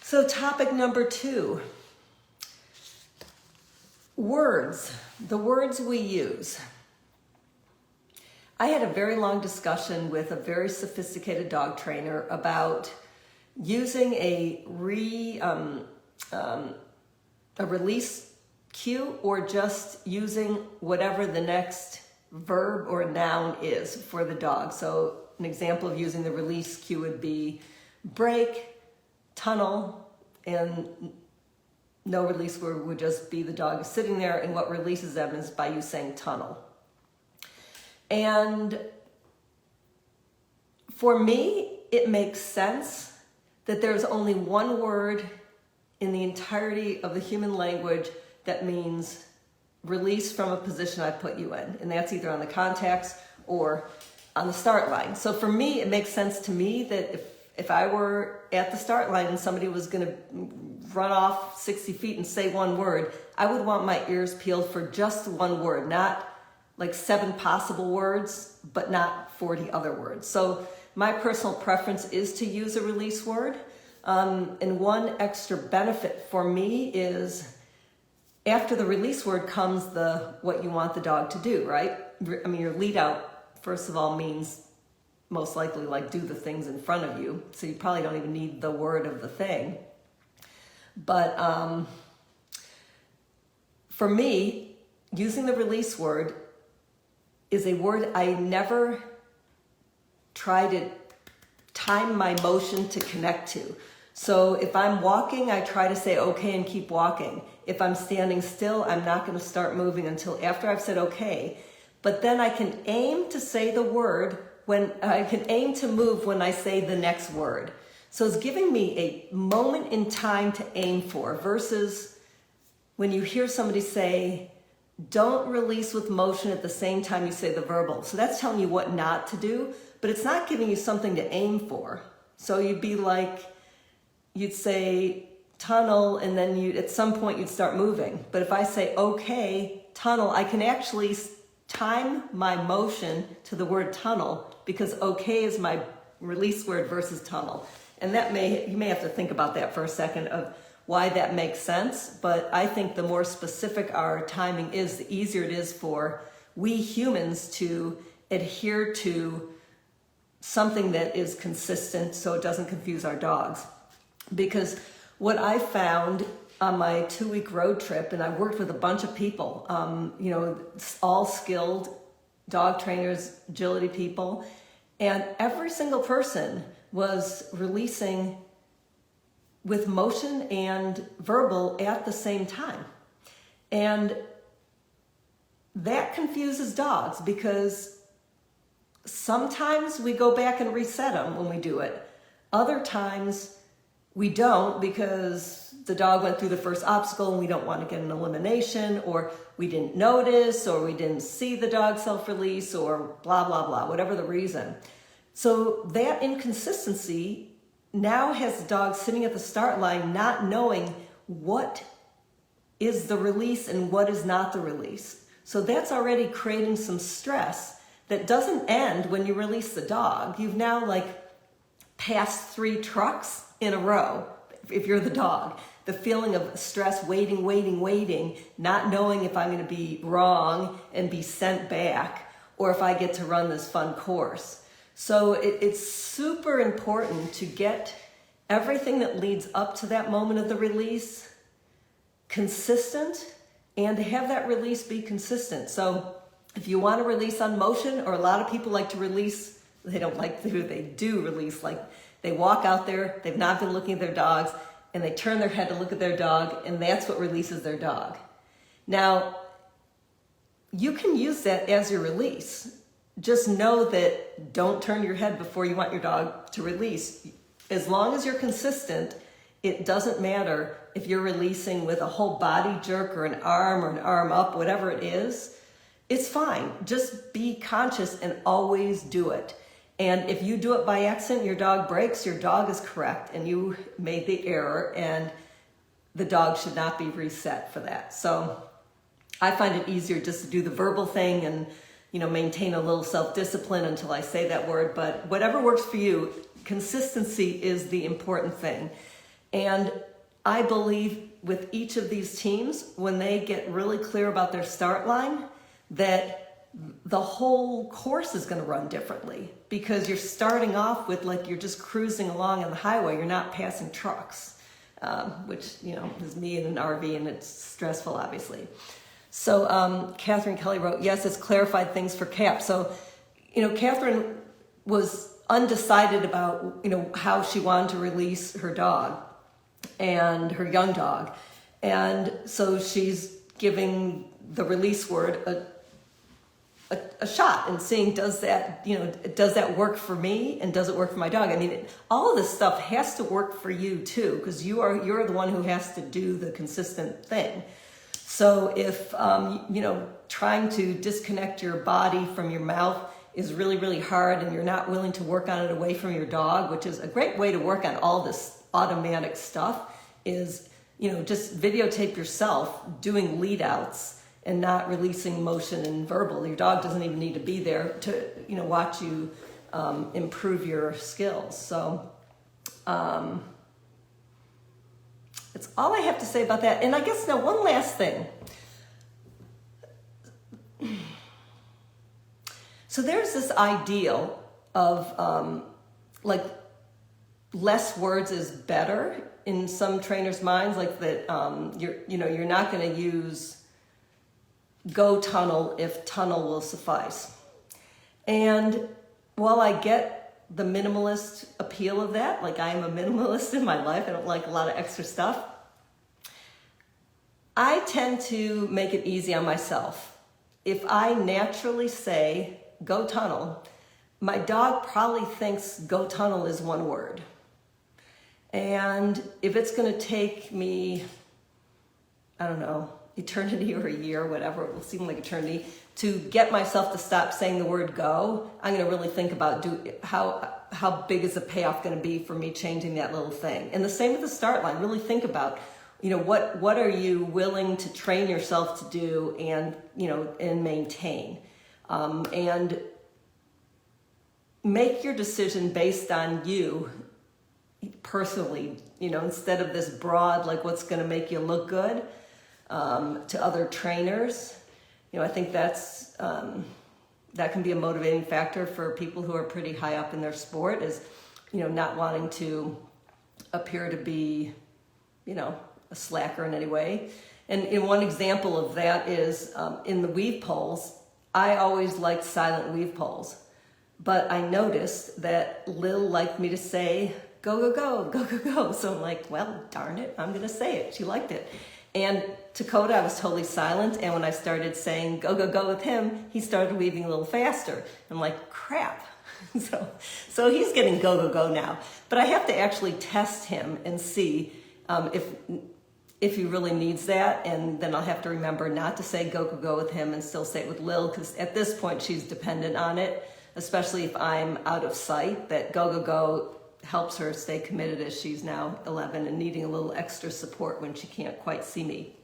So topic number 2, words, the words we use. I had a very long discussion with a very sophisticated dog trainer about using a release cue or just using whatever the next verb or noun is for the dog. So an example of using the release cue would be break, tunnel, and no release word would just be the dog sitting there, and what releases them is by you saying tunnel. And for me, it makes sense that there's only one word in the entirety of the human language that means release from a position I put you in, and that's either on the contacts or on the start line. So for me, it makes sense to me that if I were at the start line and somebody was going to run off 60 feet and say one word, I would want my ears peeled for just one word, not like 7 possible words, but not 40 other words. So my personal preference is to use a release word. And one extra benefit for me is after the release word comes what you want the dog to do, right? I mean, your lead out, first of all, means most likely like do the things in front of you. So you probably don't even need the word of the thing. But for me, using the release word is a word I never try to time my motion to connect to. So if I'm walking, I try to say okay and keep walking. If I'm standing still, I'm not going to start moving until after I've said okay. But then I can aim to say the word when I can aim to move when I say the next word. So it's giving me a moment in time to aim for versus when you hear somebody say, don't release with motion at the same time you say the verbal. So that's telling you what not to do, but it's not giving you something to aim for. So you'd be like, you'd say tunnel, and then at some point you'd start moving. But if I say okay, tunnel, I can actually time my motion to the word tunnel because okay is my release word versus tunnel. And you may have to think about that for a second of why that makes sense. But I think the more specific our timing is, the easier it is for we humans to adhere to something that is consistent so it doesn't confuse our dogs. Because what I found on my 2-week road trip, and I worked with a bunch of people, all skilled dog trainers, agility people, and every single person was releasing with motion and verbal at the same time. And that confuses dogs because sometimes we go back and reset them when we do it. Other times we don't because the dog went through the first obstacle and we don't want to get an elimination, or we didn't notice, or we didn't see the dog self-release, or blah, blah, blah, whatever the reason. So that inconsistency now has the dog sitting at the start line not knowing what is the release and what is not the release. So that's already creating some stress that doesn't end when you release the dog. You've now passed 3 trucks in a row if you're the dog. The feeling of stress, waiting, not knowing if I'm going to be wrong and be sent back, or if I get to run this fun course. So it's super important to get everything that leads up to that moment of the release consistent, and to have that release be consistent. So if you want to release on motion, or a lot of people like to release, they don't like to, they do release, like they walk out there, they've not been looking at their dogs, and they turn their head to look at their dog, and that's what releases their dog. Now, you can use that as your release. Just know that don't turn your head before you want your dog to release. As long as you're consistent, it doesn't matter if you're releasing with a whole body jerk or an arm up, whatever it is, it's fine. Just be conscious and always do it. And if you do it by accident, your dog breaks, your dog is correct, and you made the error, and the dog should not be reset for that. So I find it easier just to do the verbal thing and maintain a little self-discipline until I say that word. But whatever works for you, consistency is the important thing. And I believe with each of these teams, when they get really clear about their start line, that the whole course is going to run differently, because you're starting off with like you're just cruising along on the highway. You're not passing trucks, which, is me in an RV, and it's stressful, obviously. So Catherine Kelly wrote, yes, it's clarified things for Cap. So, Catherine was undecided about, how she wanted to release her dog and her young dog. And so she's giving the release word a shot and seeing, does that work for me, and does it work for my dog? I mean, all of this stuff has to work for you too, because you're the one who has to do the consistent thing. So if trying to disconnect your body from your mouth is really, really hard, and you're not willing to work on it away from your dog, which is a great way to work on all this automatic stuff, is just videotape yourself doing lead outs and not releasing motion and verbal. Your dog doesn't even need to be there to, watch you improve your skills. So that's all I have to say about that. And I guess now one last thing. So there's this ideal of like less words is better in some trainers' minds, like that you're not going to use go tunnel if tunnel will suffice. And while I get the minimalist appeal of that, like I am a minimalist in my life, I don't like a lot of extra stuff, I tend to make it easy on myself. If I naturally say go tunnel, my dog probably thinks go tunnel is one word. And if it's going to take me, I don't know, eternity or a year or whatever, it will seem like eternity, to get myself to stop saying the word go, I'm going to really think about how big is the payoff going to be for me changing that little thing. And the same with the start line. Really think about, what are you willing to train yourself to do and maintain, and make your decision based on you personally, instead of this broad, like what's going to make you look good to other trainers. I think that can be a motivating factor for people who are pretty high up in their sport, is, not wanting to appear to be, a slacker in any way. And one example of that is in the weave poles. I always liked silent weave poles, but I noticed that Lil liked me to say, go, go, go, go, go, go. So I'm like, well, darn it, I'm going to say it. She liked it. And Dakota, I was totally silent. And when I started saying go, go, go with him, he started weaving a little faster. I'm like, crap. So he's getting go, go, go now. But I have to actually test him and see if he really needs that. And then I'll have to remember not to say go, go, go with him and still say it with Lil, because at this point she's dependent on it, especially if I'm out of sight. That go, go, go helps her stay committed as she's now 11 and needing a little extra support when she can't quite see me.